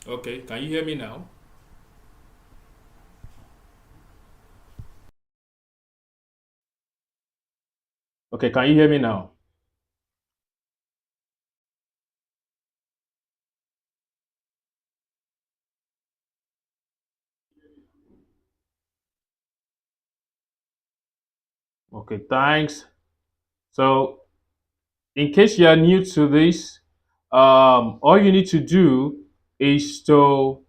Okay, can you hear me now? Okay, can you hear me now? Okay, thanks. So, in case you are new to this, all you need to do is to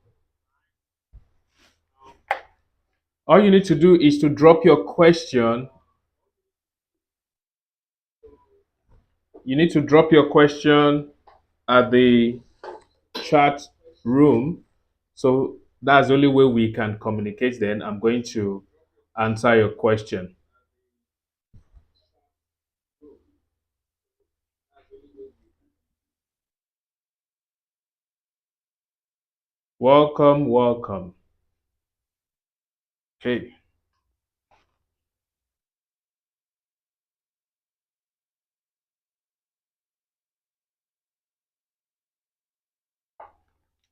all you need to do is to drop your question. You need to drop your question at the chat room. So that's the only way we can communicate. Then I'm going to answer your question. Welcome, welcome. Okay.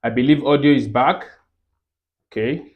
I believe audio is back. Okay.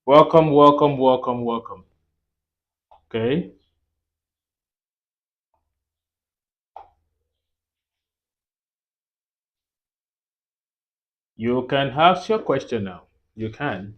Welcome, welcome, welcome, welcome. Okay. You can ask your question now. You can.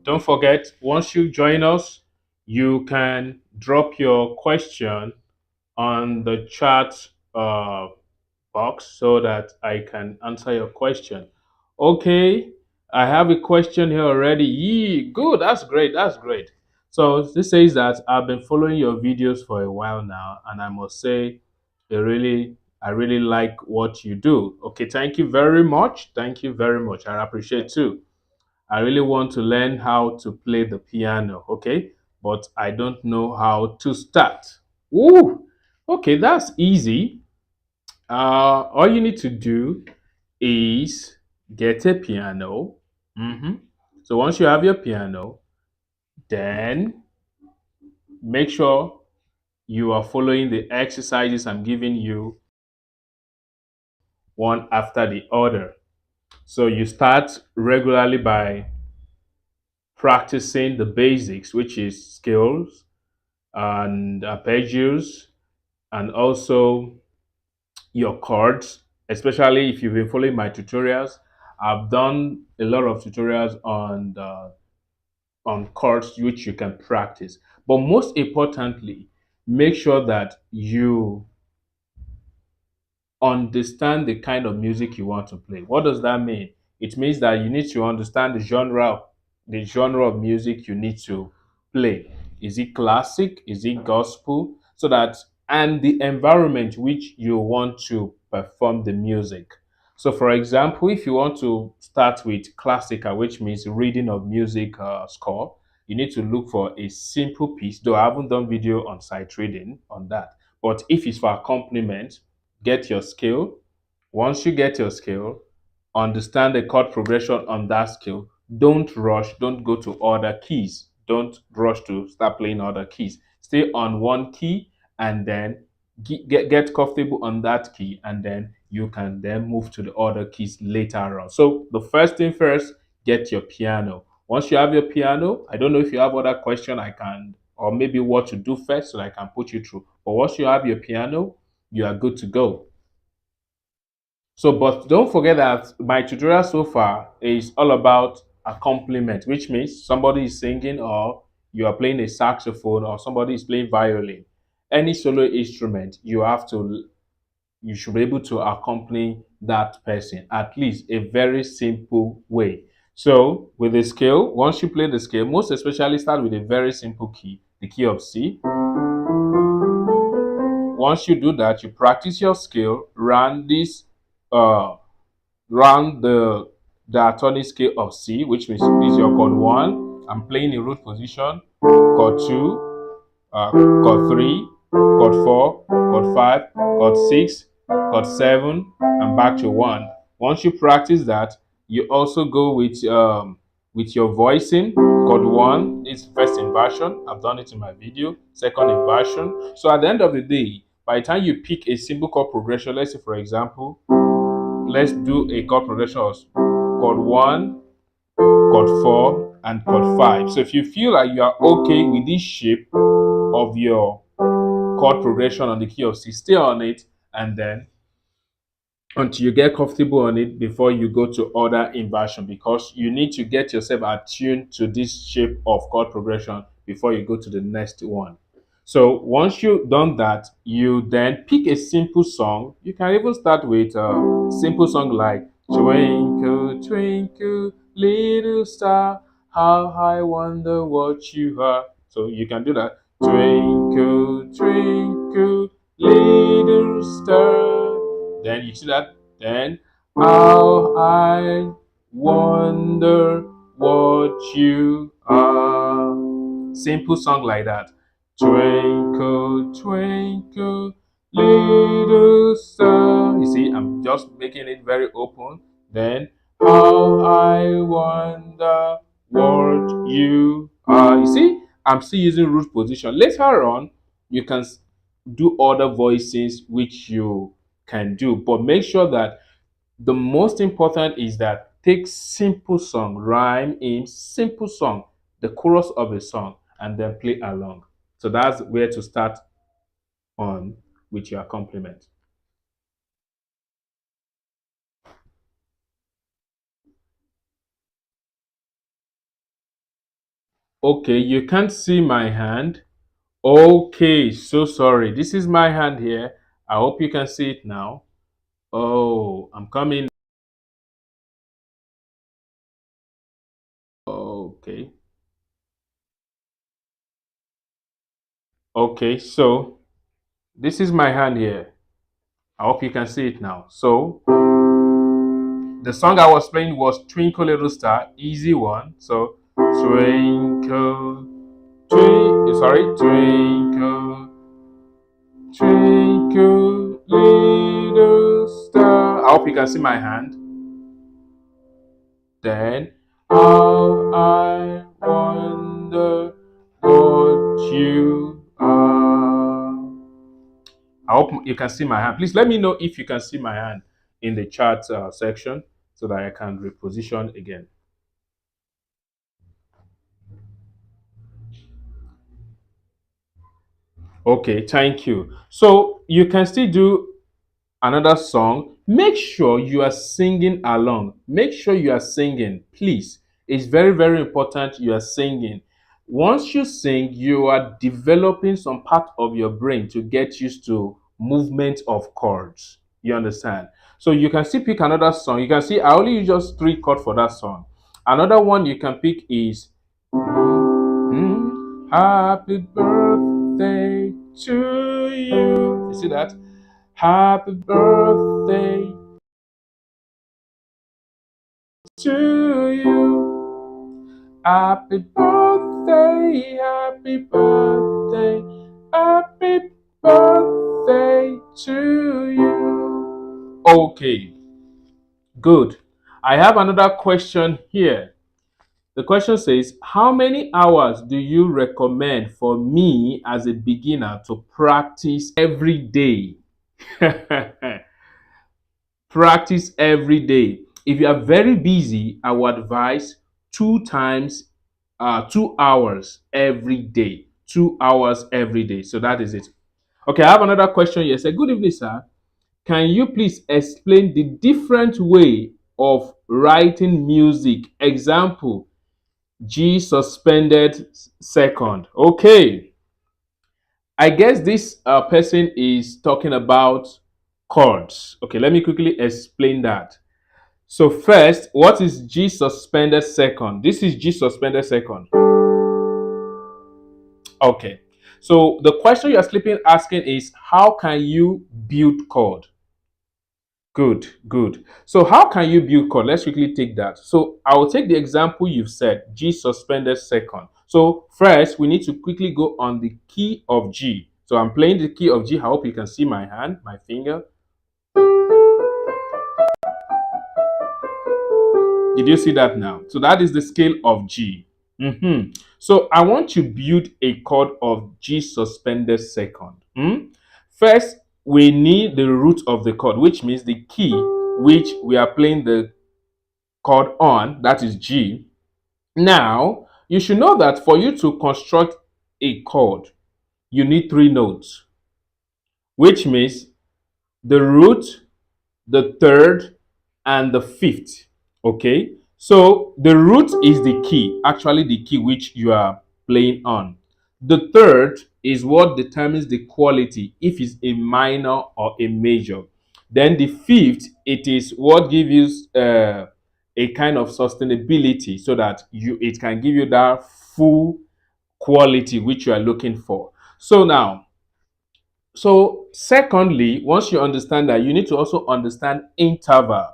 Don't forget, once you join us, you can drop your question on the chat box so that I can answer your question. Okay, I have a question here already. Yee, good. That's great. That's great. So this says that I've been following your videos for a while now, and I must say, I really like what you do. Okay, thank you very much. Thank you very much. I appreciate too. I really want to learn how to play the piano. Okay, but I don't know how to start. Ooh, okay, that's easy. All you need to do is get a piano. Mhm. So once you have your piano, then make sure you are following the exercises I'm giving you one after the other. So you start regularly by practicing the basics, which is scales and arpeggios, and also your chords, especially if you've been following my tutorials. I've done a lot of tutorials on chords which you can practice. But most importantly, make sure that you understand the kind of music you want to play. What does that mean? It means that you need to understand the genre of music you need to play. Is it classic? Is it gospel? So that and the environment which you want to perform the music. So, for example, if you want to start with classical, which means reading of music score, you need to look for a simple piece. Though I haven't done video on sight reading on that. But if it's for accompaniment, get your scale. Once you get your scale, understand the chord progression on that scale. Don't rush, don't go to other keys. Don't rush to start playing other keys. Stay on one key and then get comfortable on that key, and then you can then move to the other keys later on. So the first thing first, get your piano. Once you have your piano, I don't know if you have other question I can, or maybe what to do first so that I can put you through. But once you have your piano, you are good to go. So, but don't forget that my tutorial so far is all about accompaniment, which means somebody is singing, or you are playing a saxophone, or somebody is playing violin. Any solo instrument, you should be able to accompany that person, at least a very simple way. So, with the scale, once you play the scale, most especially start with a very simple key, the key of C. Once you do that, you practice your scale, uh, run the atonic scale of C, which means this is your chord 1. I'm playing in root position, chord 2, chord 3, chord 4, chord 5, chord 6, chord 7, and back to 1. Once you practice that, you also go with your voicing. Chord 1 is first inversion. I've done it in my video. Second inversion. So at the end of the day, by the time you pick a simple chord progression, let's say for example, let's do a chord progression of chord 1, chord 4, and chord 5. So if you feel like you are okay with this shape of your chord progression on the key of C, stay on it, and then until you get comfortable on it before you go to other inversion, because you need to get yourself attuned to this shape of chord progression before you go to the next one. So once you've done that, you then pick a simple song. You can even start with a simple song like Twinkle, Twinkle, Little Star, how I wonder what you are. So you can do that. Twinkle, twinkle, little star. Then you see that. Then how I wonder what you are. Simple song like that. Twinkle, twinkle, little star. You see, I'm just making it very open. Then how I wonder what you are. You see, I'm still using root position. Later on, you can do other voices which you can do, but make sure that the most important is that take simple song, rhyme in simple song, the chorus of a song, and then play along. So that's where to start on with your accompaniment. Okay, you can't see my hand. Okay, so sorry. This is my hand here. I hope you can see it now. Oh, I'm coming. Okay. Okay, so this is my hand here. I hope you can see it now. So the song I was playing was Twinkle Little Star, easy one. So twinkle, twinkle, twinkle, little star. I hope you can see my hand. Then how I wonder what you are. I hope you can see my hand. Please let me know if you can see my hand in the chat section so that I can reposition again. Okay, thank you. So you can still do another song. Make sure you are singing along. Make sure you are singing, please. It's very, very important you are singing. Once you sing, you are developing some part of your brain to get used to movement of chords. You understand? So you can still pick another song. You can see I only use just 3 chords for that song. Another one you can pick is Happy birthday to you. You see that? Happy birthday to you. Happy birthday happy birthday, happy birthday to you. Okay, good. I have another question here. The question says, how many hours do you recommend for me as a beginner to practice every day? Practice every day. If you are very busy, I would advise 2 hours every day. 2 hours every day. So that is it. Okay, I have another question here. Say, good evening, sir. Can you please explain the different way of writing music? Example, G suspended second. Okay, I guess this person is talking about chords. Okay, let me quickly explain that. So first, what is G suspended second? This is G suspended second. Okay. So the question you're sleeping asking is, how can you build chord? Good, good. So how can you build chord? Let's quickly take that. So I will take the example you've said, G suspended second. So first, we need to quickly go on the key of G. So I'm playing the key of G. I hope you can see my hand, my finger. Did you see that now? So that is the scale of G. So I want to build a chord of G suspended second. First, we need the root of the chord, which means the key which we are playing the chord on, that is G. Now, you should know that for you to construct a chord, you need three notes, which means the root, the third, and the fifth. Okay, so the root is the key, actually the key which you are playing on. The third is what determines the quality, if it's a minor or a major. Then the fifth, it is what gives you a kind of sustainability, so that it can give you that full quality which you are looking for. So now, so secondly, once you understand that, you need to also understand interval.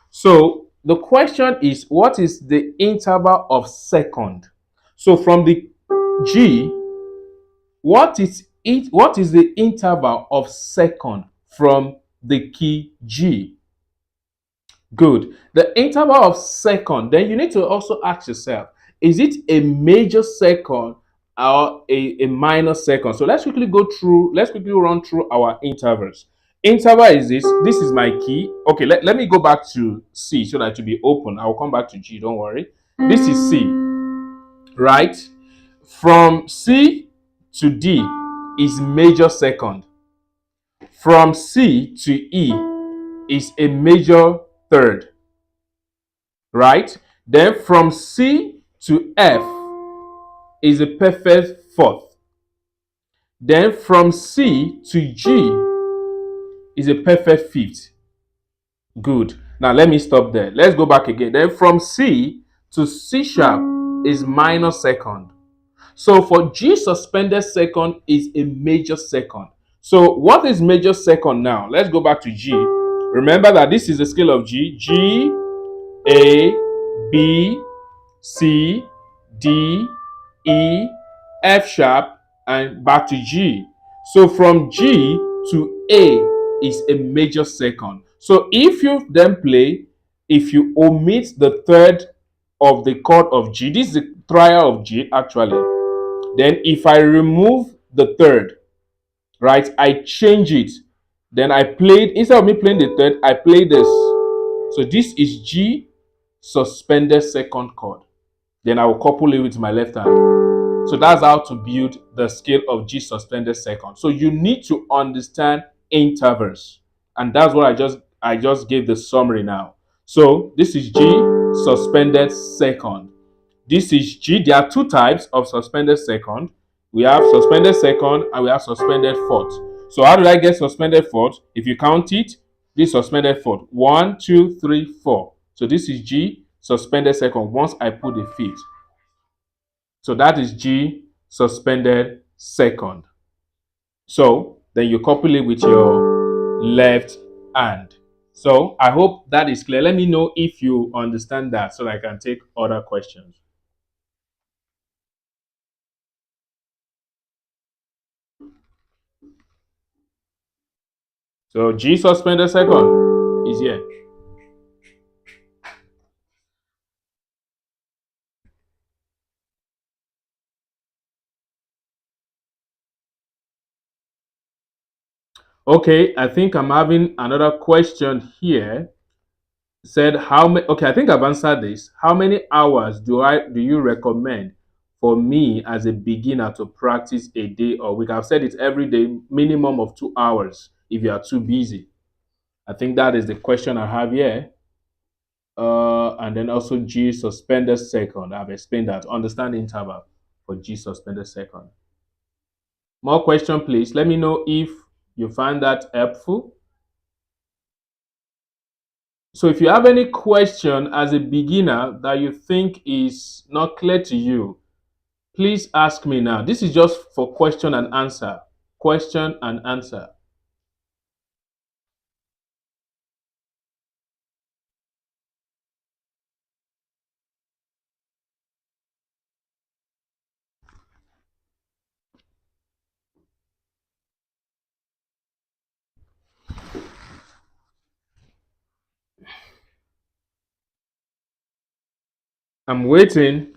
So the question is, what is the interval of second? So from the G, what is the interval of second from the key G? Good. The interval of second, then you need to also ask yourself, is it a major second or a minor second? So let's quickly run through our intervals. Interval is this. This is my key. Okay, let me go back to C so that it will be open. I'll come back to G, don't worry. This is C, right? From C to D is major second. From C to E is a major third, right? Then from C to F is a perfect fourth. Then from C to G is a perfect fifth. Good. Now let me stop there. Let's go back again. Then from C to C sharp is minor second. So for G suspended second is a major second. So what is major second now? Let's go back to G. Remember that this is the scale of G. G, A, B, C, D, E, F sharp, and back to G. So from G to A is a major second. So if you then play, if you omit the third of the chord of G, this is the triad of G actually. Then if I remove the third, right, I change it. Then I played, instead of me playing the third, I play this. So this is G suspended second chord. Then I will couple it with my left hand. So that's how to build the scale of G suspended second. So you need to understand intervals. And that's what I just gave the summary now. So this is G suspended second. This is G. There are two types of suspended second. We have suspended second and we have suspended fourth. So how did I get suspended fourth? If you count it, this suspended fourth. 1, 2, 3, 4. So this is G suspended second once I put the fifth. So that is G suspended second. So then you couple it with your left hand. So I hope that is clear. Let me know if you understand that so that I can take other questions. So G suspended second is here. Okay, I think I'm having another question here. Said how many? Okay, I think I've answered this. How many hours do you recommend for me as a beginner to practice a day or week? I've said it every day, minimum of 2 hours if you are too busy. I think that is the question I have here. And then also G suspended second. I've explained that. Understand interval for G suspended second. More question, please. Let me know if you find that helpful. So if you have any question as a beginner that you think is not clear to you, please ask me now. This is just for question and answer. Question and answer. I'm waiting.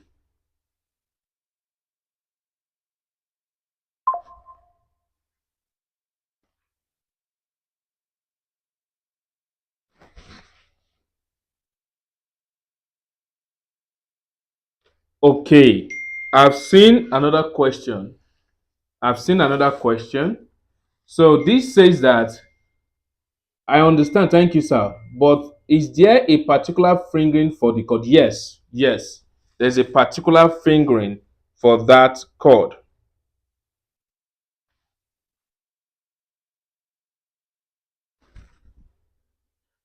Okay. I've seen another question. I've seen another question. So this says that I understand. Thank you, sir. But is there a particular fingering for the chord? Yes. Yes. There's a particular fingering for that chord.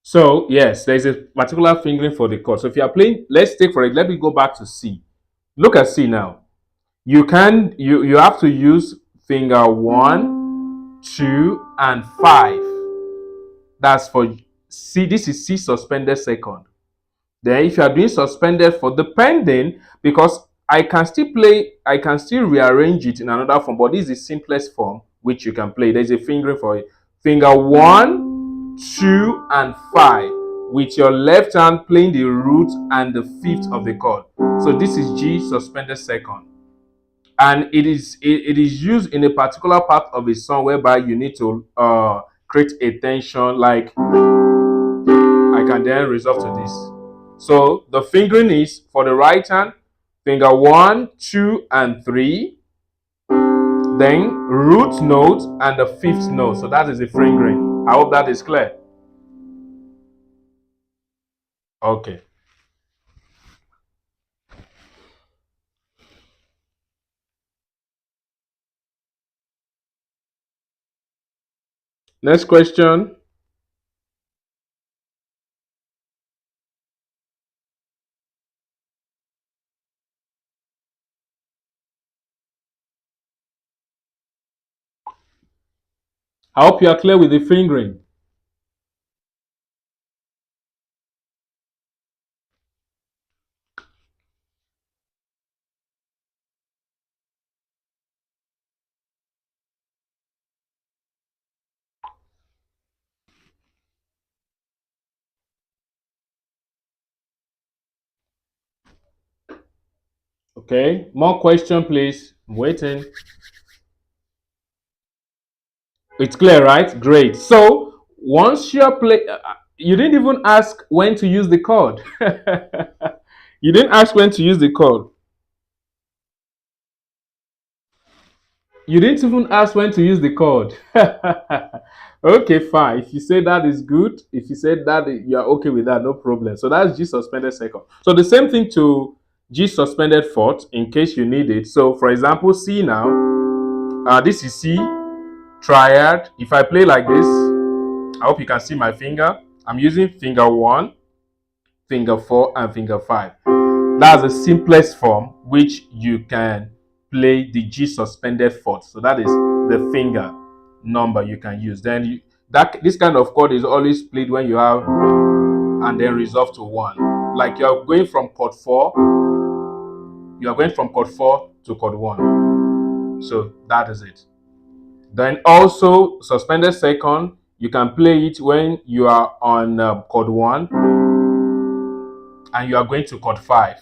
So yes, there's a particular fingering for the chord. So if you are playing, let's take for it. Let me go back to C. Look at C now. You have to use finger 1, 2, and 5. That's for C. This is C suspended second. Then if you are doing suspended for depending, because I can still rearrange it in another form, but this is the simplest form which you can play. There's a fingering for it. Finger 1, 2, and 5 with your left hand playing the root and the fifth of the chord. So this is G suspended second. And it is used in a particular part of a song whereby you need to create a tension, like I can then resolve to this. So the fingering is for the right hand, finger 1, 2, and 3, then root note and the fifth note. So that is the fingering. I hope that is clear. Okay. Next question. I hope you are clear with the fingering. Okay. More question, please. I'm waiting. It's clear, right? Great. So once you're play, you didn't even ask when to use the chord. You didn't ask when to use the chord. You didn't even ask when to use the chord. Okay, fine. If you say that is good, if you said that you are okay with that, no problem. So that's G suspended second. So the same thing to G suspended fourth in case you need it. So for example, C now. This is C triad. If I play like this, I hope you can see my finger. I'm using finger 1, finger 4, and finger 5. That's the simplest form which you can play the G suspended fourth. So that is the finger number you can use. Then that this kind of chord is always played when you have and then resolve to 1. Like you are going from chord 4, you are going from chord 4 to chord 1. So that is it. Then also suspended second, You can play it when you are on chord 1 and you are going to chord 5.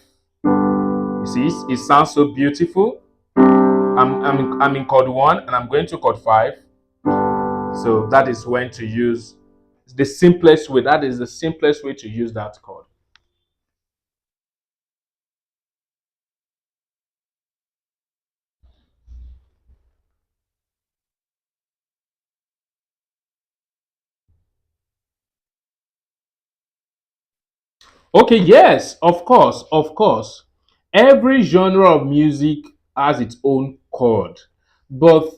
You see, it sounds so beautiful. I'm in chord 1 and I'm going to chord 5. So that is when to use the simplest way. That is the simplest way to use that chord. Okay, yes, of course, of course. Every genre of music has its own chord, but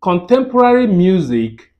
contemporary music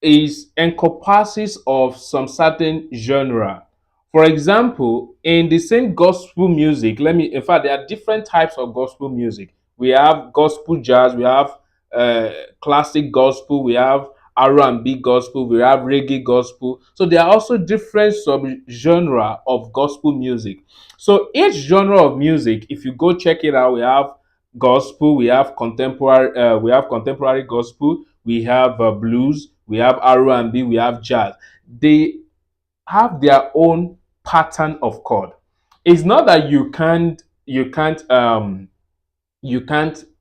is encompasses of some certain genre. For example, in the same gospel music, in fact, there are different types of gospel music. We have gospel jazz, we have uh, classic gospel, we have R&B gospel, we have reggae gospel. So there are also different sub-genre of gospel music. So each genre of music, if you go check it out, we have gospel, we have contemporary gospel, we have blues, we have R&B, we have jazz. They have their own pattern of chord. It's not that you can't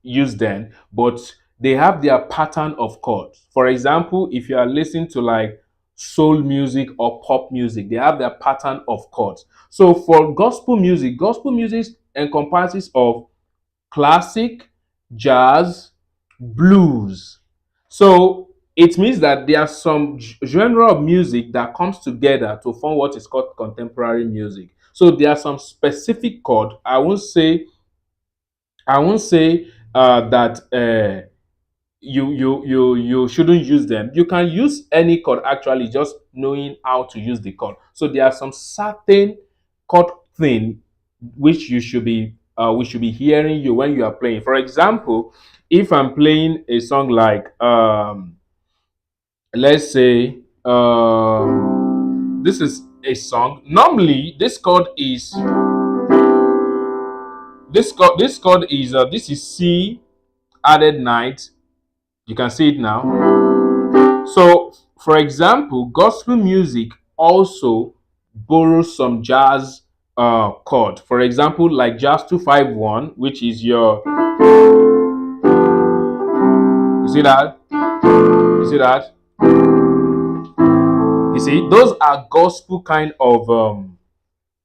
use them, but they have their pattern of chords. For example, if you are listening to like soul music or pop music, they have their pattern of chords. So for gospel music encompasses of classic, jazz, blues. So it means that there are some genre of music that comes together to form what is called contemporary music. So there are some specific chord. I won't say that you shouldn't use them. You can use any chord actually, just knowing how to use the chord. So there are some certain chord thing which you should be we should be hearing you when you are playing. For example, if I'm playing a song like let's say this is a song. Normally, this chord is this is C added ninth. You can see it now. So, for example, gospel music also borrows some jazz chord. For example, like Jazz 251, which is your, you see that? You see that? You see, those are gospel kind of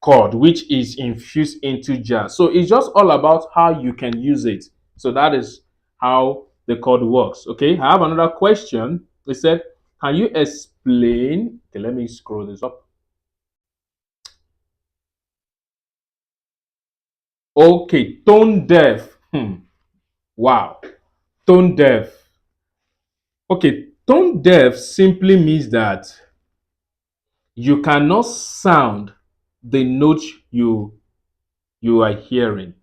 chord which is infused into jazz. So it's just all about how you can use it. So that is how the chord works. Okay, I have another question. They said, can you explain? Okay, let me scroll this up. Okay, tone deaf. Wow, tone deaf. Okay, tone deaf simply means that you cannot sound the note you are hearing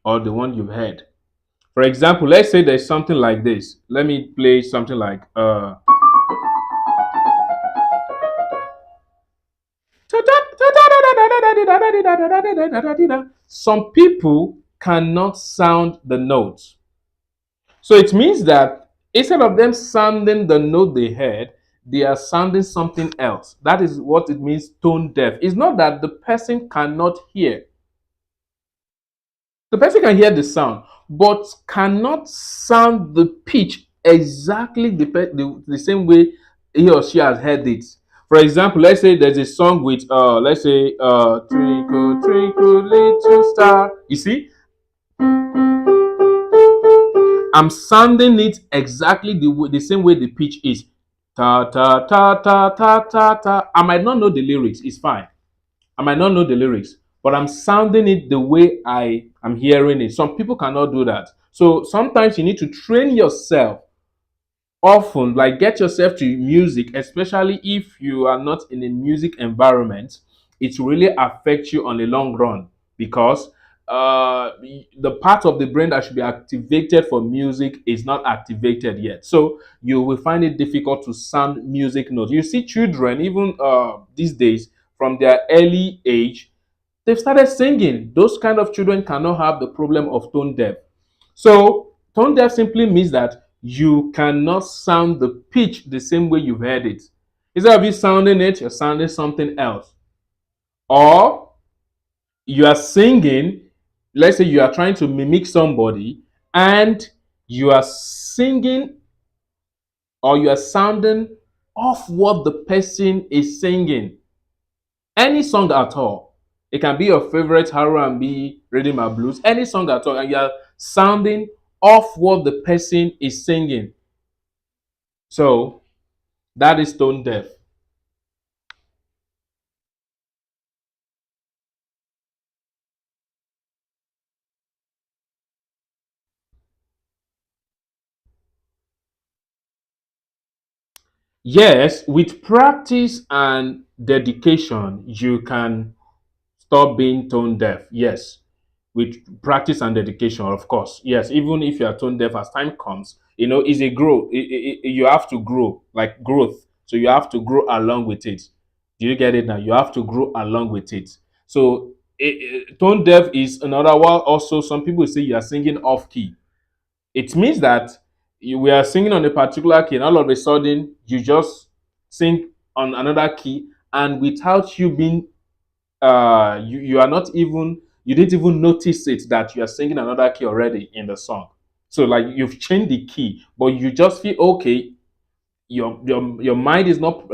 or the one you've heard. For example, let's say there's something like this. Let me play something like some people cannot sound the notes. So it means that instead of them sounding the note they heard, they are sounding something else. That is what it means tone deaf. It's not that the person cannot hear. The person can hear the sound, but cannot sound the pitch exactly the same way he or she has heard it. For example, let's say there's a song with let's say twinkle twinkle little star. You see, I'm sounding it exactly the same way the pitch is. Ta ta ta ta ta ta ta. I might not know the lyrics, it's fine. I might not know the lyrics, but I'm sounding it the way I am hearing it. Some people cannot do that. So sometimes you need to train yourself often, like get yourself to music, especially if you are not in a music environment. It really affects you on the long run because the part of the brain that should be activated for music is not activated yet. So you will find it difficult to sound music notes. You see children, even these days, from their early age, they've started singing. Those kind of children cannot have the problem of tone deaf. So tone deaf simply means that you cannot sound the pitch the same way you've heard it. Instead of you sounding it, you're sounding something else. Or you are singing, let's say you are trying to mimic somebody, and you are singing or you are sounding off what the person is singing. Any song at all. It can be your favorite R&B, rhythm and blues, any song at all, and you are sounding off what the person is singing. So that is tone deaf. Yes, with practice and dedication, you can stop being tone deaf. Yes, with practice and dedication, of course. Yes, even if you are tone deaf as time comes, it's a grow. You have to grow, like growth. So you have to grow along with it. Do you get it now? You have to grow along with it. So tone deaf is another one. Also, some people say you are singing off key. It means that we are singing on a particular key, and all of a sudden you just sing on another key, and without you being you are not even you didn't even notice it that you are singing another key already in the song. So like you've changed the key, but you just feel okay. Your mind is not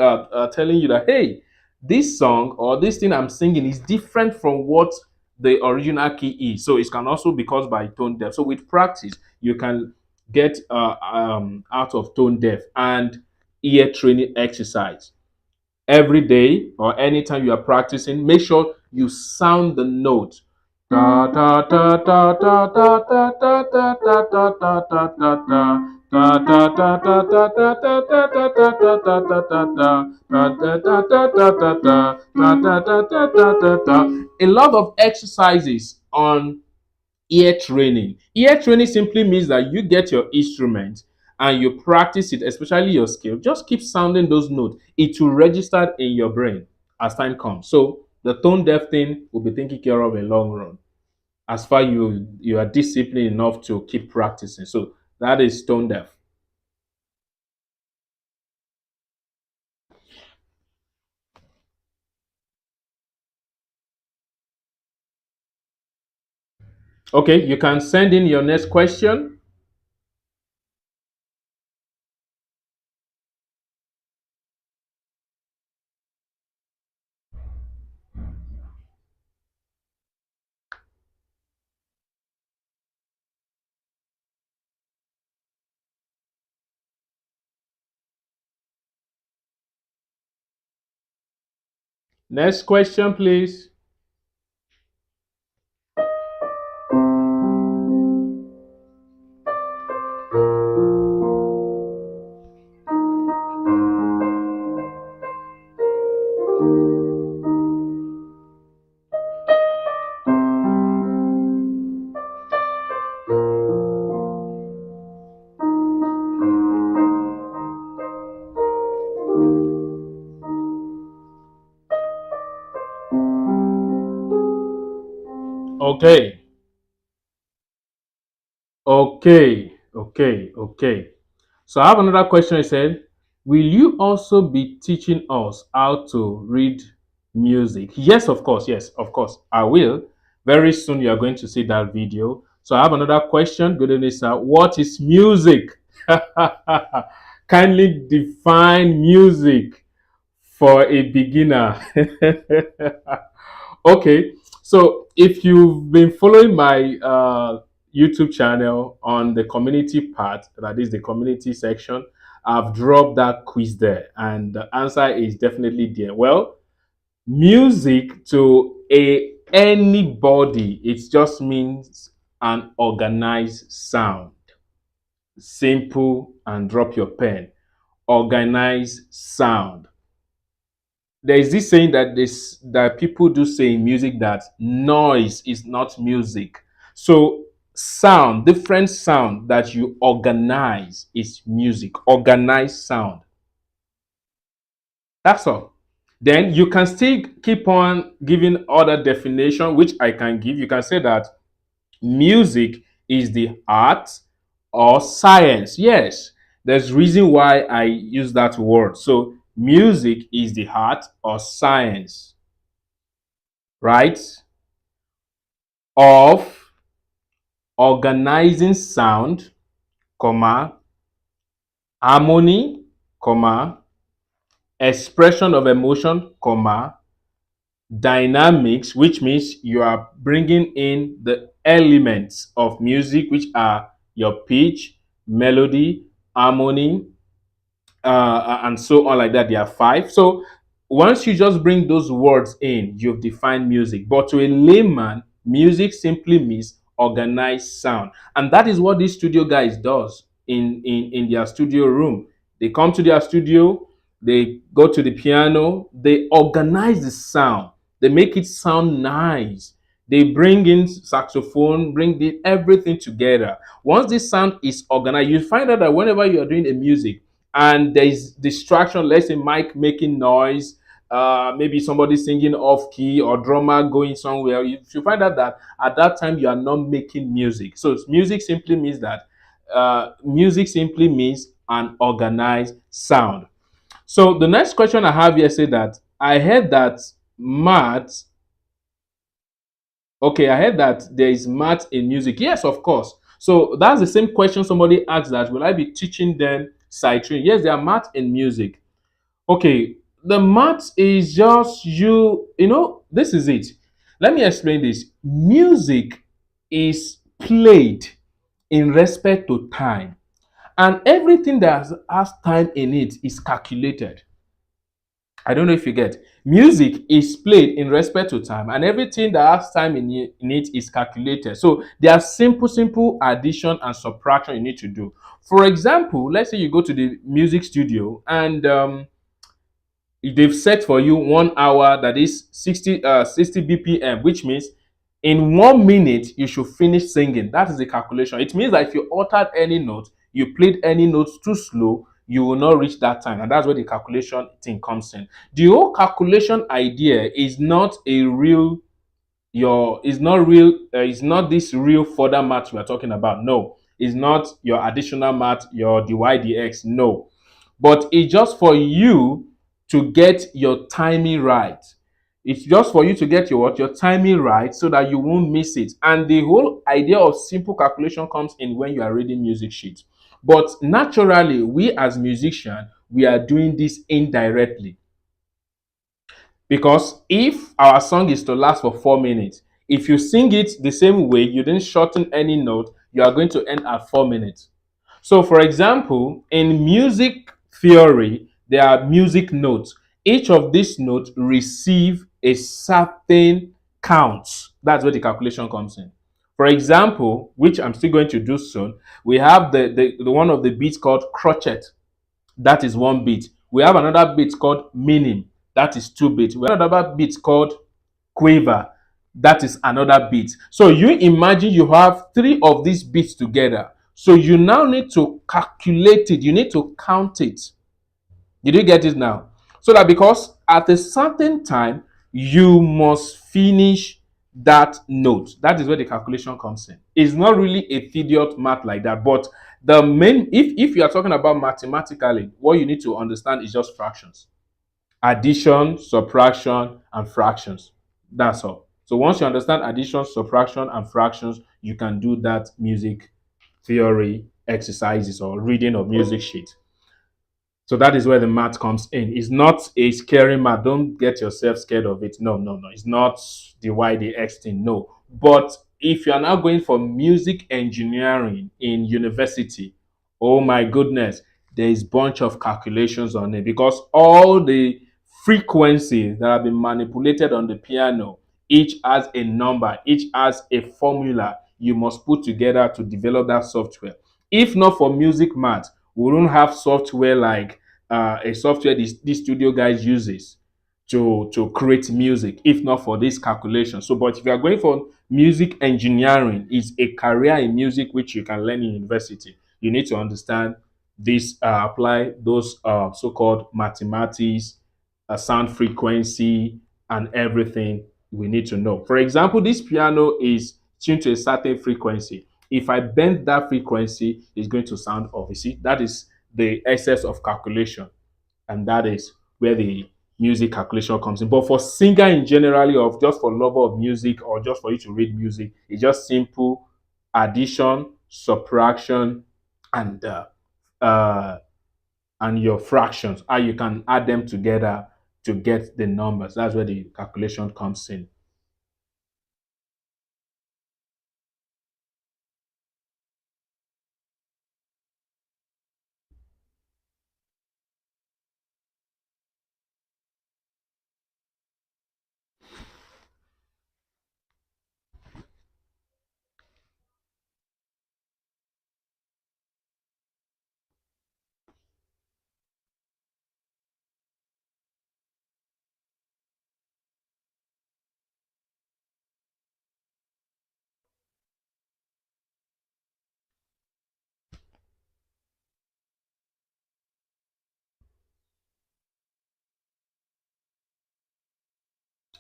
telling you that, hey, this song or this thing I'm singing is different from what the original key is. So it can also be caused by tone deaf. So with practice you can get out of tone deaf, and ear training exercise every day or anytime you are practicing, make sure you sound the note. Da da da da da da da da da da da da da da da. Da da da da da da da da da da da da da da da. Da da da da da da da. Da da da da da da da. A lot of exercises on ear training. Ear training simply means that you get your instrument and you practice it, especially your scale. Just keep sounding those notes. It will register in your brain as time comes. So the tone deaf thing will be taken care of in long run. As far you are disciplined enough to keep practicing. So that is tone deaf. Okay, you can send in your next question. Next question, please. Okay. Okay. So I have another question. I said, will you also be teaching us how to read music? Yes, of course. Yes, of course. I will. Very soon you are going to see that video. So I have another question. Good evening, sir. What is music? Kindly define music for a beginner. Okay, so if you've been following my YouTube channel on the community part, that is the community section, I've dropped that quiz there, and the answer is definitely there. Well, music to a anybody, it just means an organized sound. Simple and drop your pen. Organized sound. There is this saying that people do say in music that noise is not music. So sound, different sound that you organize is music. Organized sound. That's all. Then you can still keep on giving other definition, which I can give. You can say that music is the art or science. Yes, there's reason why I use that word. So music is the art or science, right? Of organizing sound, comma, harmony, comma, expression of emotion, comma, dynamics, which means you are bringing in the elements of music, which are your pitch, melody, harmony, and so on like that. There are five. So once you just bring those words in, you've defined music. But to a layman, music simply means organized sound, and that is what this studio guys does in their studio room. They come to their studio, they go to the piano, they organize the sound, they make it sound nice. They bring in saxophone, everything together. Once this sound is organized, you find out that whenever you are doing a music, and there is distraction, let's say mic making noise, maybe somebody singing off key or drummer going somewhere, if you find out that at that time you are not making music. So music simply means an organized sound. So the next question I have here say that I heard that math okay, I heard that there is math in music. Yes, of course. So that's the same question somebody asked, that will I be teaching them sight reading? Yes, there are math in music. Okay, the math is just this is it. Let me explain this. Music is played in respect to time, and everything that has time in it is calculated. I don't know if you get. Music is played in respect to time, and everything that has time in it is calculated. So there are simple addition and subtraction you need to do. For example, let's say you go to the music studio, and they've set for you 1 hour, that is 60 bpm, which means in 1 minute you should finish singing. That is the calculation. It means that if you altered any note, you played any notes too slow, you will not reach that time, and that's where the calculation thing comes in. The whole calculation idea is not a real your is not real is not this real further math we are talking about. No, it's not your additional math, your dy dx. No, but it's just for you to get your timing right. It's just for you to get your timing right, so that you won't miss it. And the whole idea of simple calculation comes in when you are reading music sheets. But naturally, we as musicians, we are doing this indirectly. Because if our song is to last for 4 minutes, if you sing it the same way, you didn't shorten any note, you are going to end at 4 minutes. So, for example, in music theory, there are music notes. Each of these notes receive a certain count. That's where the calculation comes in. For example, which I'm still going to do soon, we have the one of the beats called crotchet. That is one beat. We have another beat called minim. That is two beats. We have another beat called quiver. That is another beat. So you imagine you have three of these beats together. So you now need to calculate it. You need to count it. Did you get it now? So that because at a certain time, you must finish that note. That is where the calculation comes in. It's not really a tedious math like that, but the main if you are talking about mathematically, what you need to understand is just fractions. Addition, subtraction, and fractions. That's all. So once you understand addition, subtraction, and fractions, you can do that music theory exercises or reading of music sheet. So that is where the math comes in. It's not a scary math. Don't get yourself scared of it. No, no, no. It's not the Y, the X thing. No. But if you are now going for music engineering in university, oh my goodness, there is bunch of calculations on it, because all the frequencies that have been manipulated on the piano, each has a number, each has a formula you must put together to develop that software. If not for music math, we don't have software like a software these studio guys uses to create music, if not for this calculation. So but if you are going for music engineering, it's a career in music which you can learn in university. You need to understand this, apply those so-called mathematics, sound frequency, and everything we need to know. For example, this piano is tuned to a certain frequency. If I bend that frequency, it's going to sound off. You see, that is the excess of calculation, and that is where the music calculation comes in. But for singer in generally, of just for lover of music or just for you to read music, it's just simple addition, subtraction, and uh, and your fractions. How you can add them together to get the numbers. That's where the calculation comes in.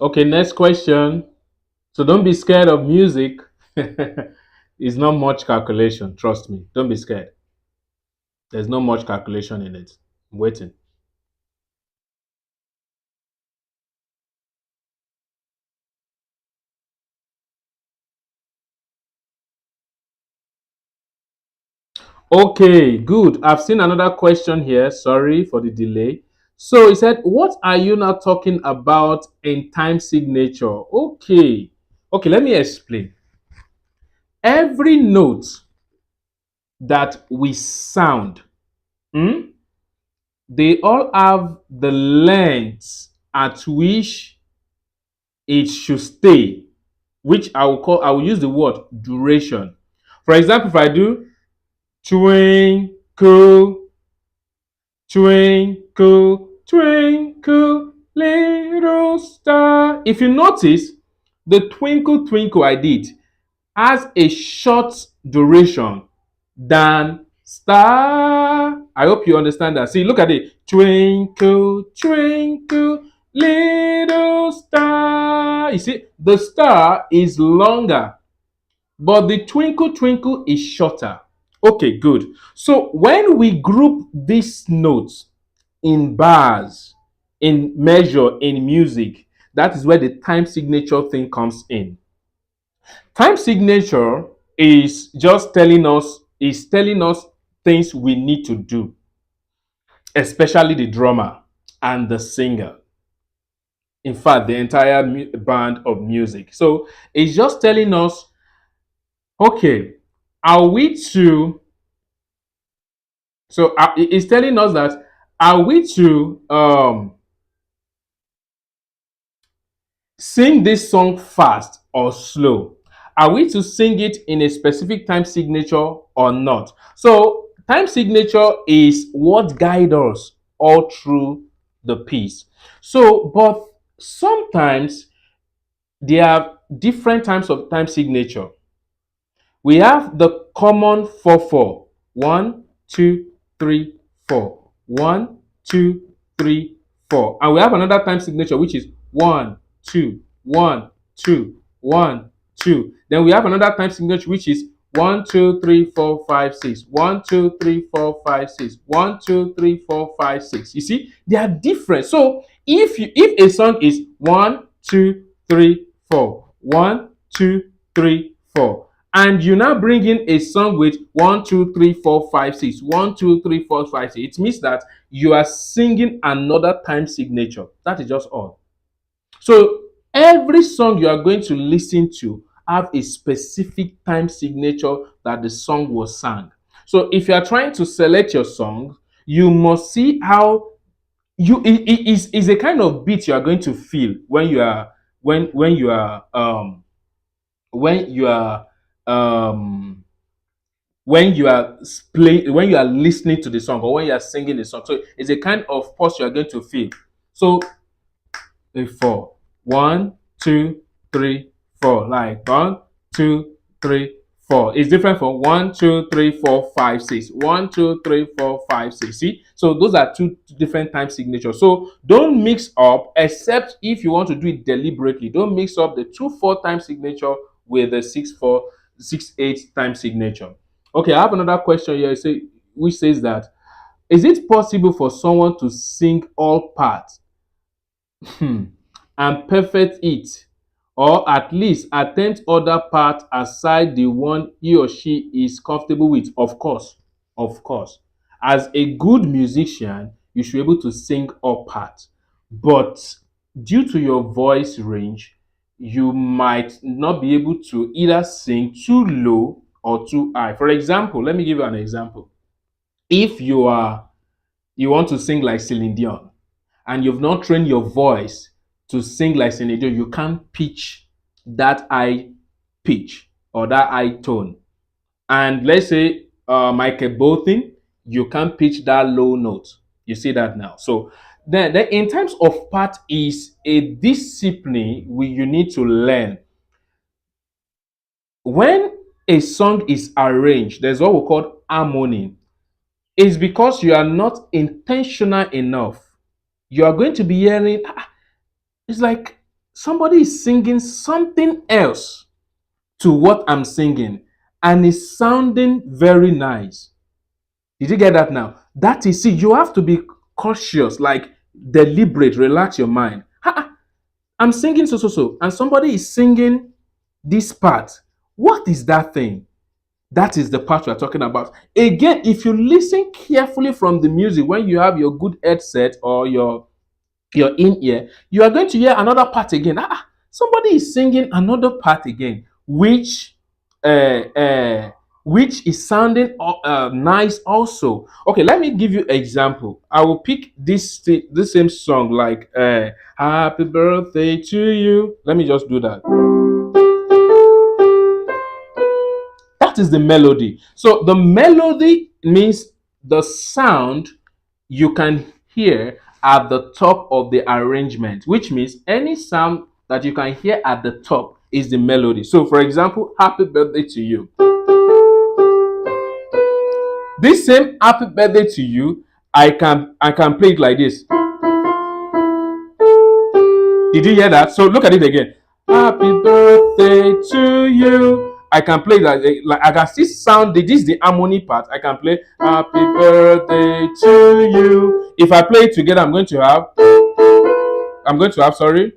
Okay, next question. So don't be scared of music. It's not much calculation. Trust me. Don't be scared. There's not much calculation in it. I'm waiting. Okay, good. I've seen another question here. Sorry for the delay. So he said, what are you now talking about in time signature? Okay. Okay, let me explain. Every note that we sound, hmm, they all have the length at which it should stay, which I will use the word duration. For example, if I do twinkle, twinkle, twinkle, little star. If you notice, the twinkle, twinkle I did has a short duration than star. I hope you understand that. See, look at it. Twinkle, twinkle, little star. You see, the star is longer, but the twinkle, twinkle is shorter. Okay, good. So when we group these notes in bars, in measure, in music, that is where the time signature thing comes in. Time signature is telling us things we need to do, especially the drummer and the singer. In fact, the entire band of music. So it's just telling us, okay, are we to it's telling us that are we to sing this song fast or slow? Are we to sing it in a specific time signature or not? So, time signature is what guides us all through the piece. So, but sometimes there are different types of time signature. We have the common 4/4. 1, 2, 3, 4. 1, 2, 3, 4. And we have another time signature which is 1, 2, 1, 2, 1, 2. Then we have another time signature which is 1, 2, 3, 4, 5, 6. 1, 2, 3, 4, 5, 6. 1, 2, 3, 4, 5, 6. You see, they are different. So if a song is 1, 2, 3, 4, 1, 2, 3, 4, and you now bring in a song with 1, 2, 3, 4, 5, 6, 1, 2, 3, 4, 5, 6, it means that you are singing another time signature. That is just all. So every song you are going to listen to have a specific time signature that the song was sung. So if you are trying to select your song, you must see how is a kind of beat you are going to feel when you are when you are when you are um when you are listening to the song or when you are singing the song. So it's a kind of pulse you are going to feel. So a 4, 1, 2, 3, 4. Like 1, 2, 3, 4. It's different from 1, 2, 3, 4, 5, 6. 1, 2, 3, 4, 5, 6. See? So those are two different time signatures. So don't mix up, except if you want to do it deliberately. Don't mix up the 2/4 time signature with the 6/4 6/8 time signature. Okay, I have another question here. Which says that is it possible for someone to sing all parts hmm, and perfect it, or at least attempt other parts aside the one he or she is comfortable with? Of course. As a good musician, you should be able to sing all parts, but due to your voice range, you might not be able to either sing too low or too high. For example, let me give you an example. If you want to sing like Celine Dion, and you've not trained your voice to sing like Celine Dion, you can't pitch that high pitch or that high tone. And let's say Michael Bolton, you can't pitch that low note. You see that now. So then in terms of part is a discipline you need to learn. When a song is arranged, there's what we call harmony. It's because you are not intentional enough. You are going to be hearing, it's like somebody is singing something else to what I'm singing, and it's sounding very nice. Did you get that now? That is it. You have to be cautious, like deliberate, relax your mind. I'm singing so, so, so, and somebody is singing this part. What is that thing? That is the part we're talking about. Again, if you listen carefully from the music, when you have your good headset or your in ear, you are going to hear another part again. Somebody is singing another part again, uh, uh, which is sounding nice also. Okay, let me give you an example. I will pick this same song like "Happy Birthday to You." Let me just do that. That is the melody. So the melody means the sound you can hear at the top of the arrangement, which means any sound that you can hear at the top is the melody. So, for example, happy birthday to you. This same happy birthday to you, I can play it like this. Did you hear that? So look at it again. Happy birthday to you. I can play like I can still sound this is the harmony part. I can play happy birthday to you. If I play it together, I'm going to have sorry.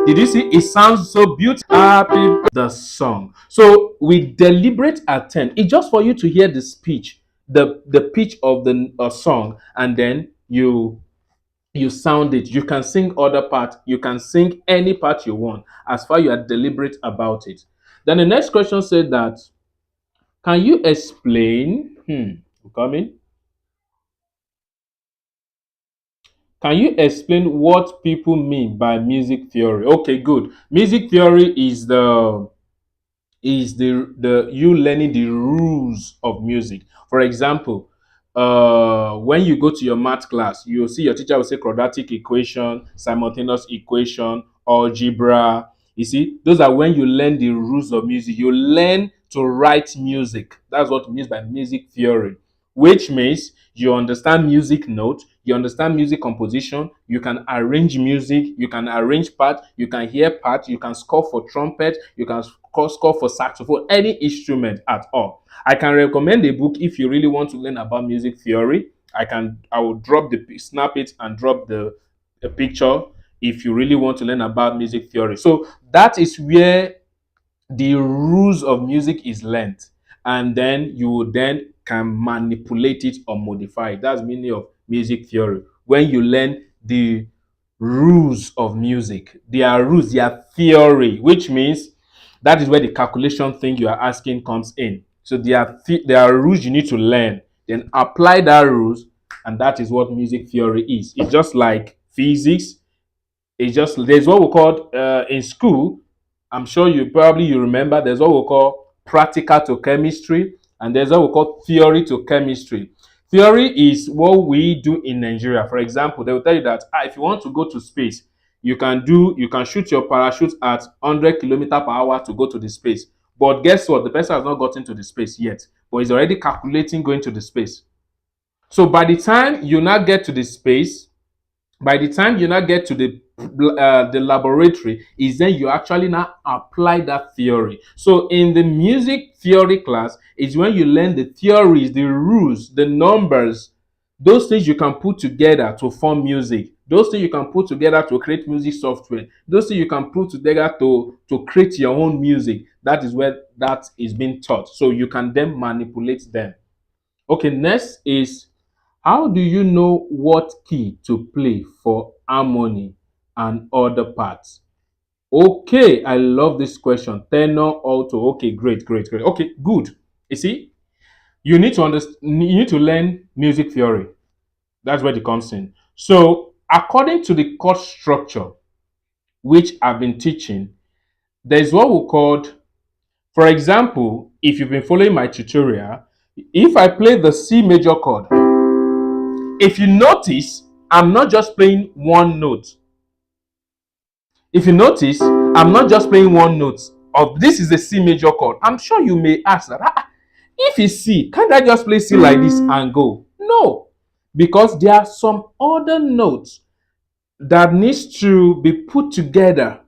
Did you see? It sounds so beautiful. Happy the song. So with deliberate attempt, it's just for you to hear the speech, the pitch of the song, and then you sound it. You can sing other part. You can sing any part you want, as far you are deliberate about it. Then the next question said that, can you explain? Coming. Can you explain what people mean by music theory? Okay, good. Music theory is the you learning the rules of music. For example, when you go to your math class, you'll see your teacher will say quadratic equation, simultaneous equation, algebra. You see, those are when you learn the rules of music. You learn to write music. That's what it means by music theory, which means you understand music note, you understand music composition, you can arrange music, you can arrange part, you can hear part, you can score for trumpet, you can score for saxophone, any instrument at all. I can recommend a book if you really want to learn about music theory. I will drop the snap it and drop the picture if you really want to learn about music theory. So that is where the rules of music is learned, and then you then can manipulate it or modify it. That's the meaning of music theory. When you learn the rules of music, their rules, their theory, which means that is where the calculation thing you are asking comes in. So there are rules you need to learn, then apply that rules, and that is what music theory is. It's just like physics. It's just there's what we call in school. I'm sure you remember. There's what we call practical to chemistry, and there's what we call theory to chemistry. Theory is what we do in Nigeria. For example, they will tell you that if you want to go to space, you can shoot your parachute at 100 kilometers per hour to go to the space. But guess what? The person has not gotten to the space yet, but he's already calculating going to the space. So by the time you now get to the space, by the time you now get to the the laboratory is then you actually now apply that theory. So in the music theory class is when you learn the theories, the rules, the numbers, those things you can put together to form music, those things you can put together to create music software, those things you can put together to create your own music. That is where that is being taught, so you can then manipulate them. Okay, next is, how do you know what key to play for harmony and other parts? Okay, I love this question. Tenor, alto. Okay, great, great, great. Okay, good. You see, you need to understand, you need to learn music theory. That's where it comes in. So, according to the chord structure, which I've been teaching, there's what we called, for example, if you've been following my tutorial, if I play the C major chord, if you notice, I'm not just playing one note. If you notice, I'm not just playing one note of this is a C major chord. I'm sure you may ask that, if it's C, can't I just play C like this and go? No, because there are some other notes that needs to be put together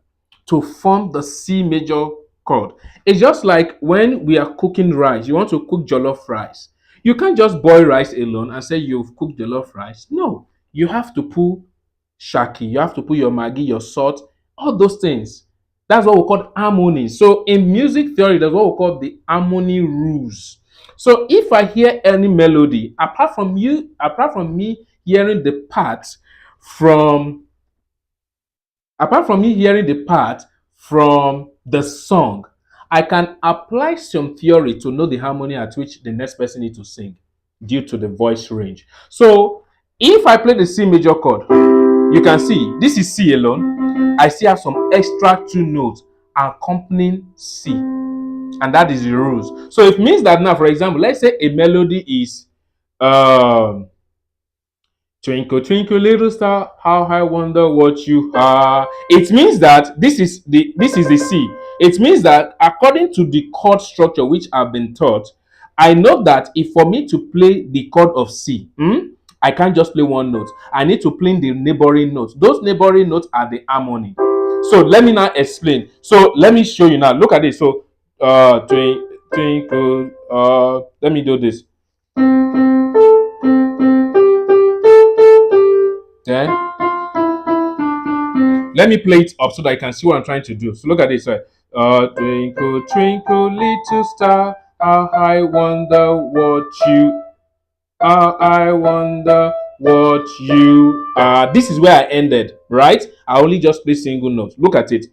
to form the C major chord. It's just like when we are cooking rice, you want to cook jollof rice. You can't just boil rice alone and say you've cooked jollof rice. No, you have to put shaki, you have to put your maggi, your salt, all those things. That's what we call harmony. So in music theory, that's what we call the harmony rules. So if I hear any melody, apart from me hearing the parts from the song, I can apply some theory to know the harmony at which the next person needs to sing due to the voice range. So if I play the C major chord, you can see this is C alone. I still have some extra two notes accompanying C, and that is the rules. So it means that now, for example, let's say a melody is um twinkle, twinkle, little star, how I wonder what you are. It means that this is the C. It means that according to the chord structure which I've been taught, I know that if for me to play the chord of C, I can't just play one note. I need to play the neighboring notes. Those neighboring notes are the harmony. So let me now explain. So let me show you now. Look at this. So twinkle, let me do this. Then let me play it up so that you can see what I'm trying to do. So look at this. Twinkle, twinkle, little star, how I wonder what you are. I wonder what you are. This is where I ended, right? I only just play single notes. Look at it.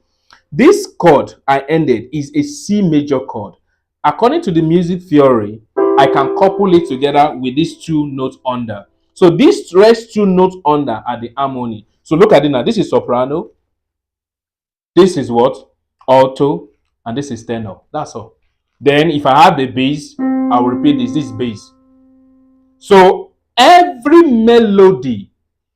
This chord I ended is a C major chord. According to the music theory, I can couple it together with these two notes under. So these rest two notes under are the harmony. So look at it now. This is soprano. This is what? Alto. And this is tenor. That's all. Then if I have the bass, I will repeat this. This is bass. So every melody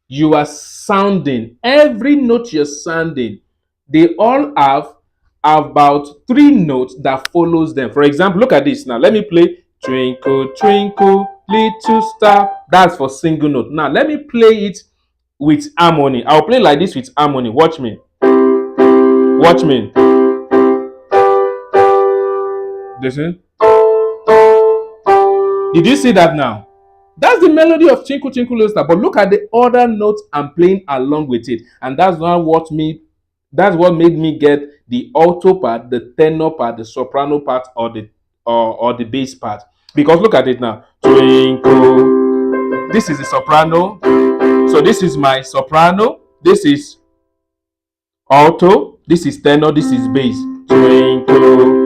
you are sounding, every note you're sounding, they all have about three notes that follows them. For example, look at this now. Let me play twinkle, twinkle, little star. That's for single note. Now let me play it with harmony. I'll play like this with harmony. Watch me. Watch me. Listen. Did you see that now? That's the melody of Twinkle Twinkle Little Star. But look at the other notes I'm playing along with it, and that's what made me get the alto part, the tenor part, the soprano part, or the bass part. Because look at it now. Twinkle. This is the soprano. So this is my soprano. This is alto. This is tenor. This is bass. Twinkle,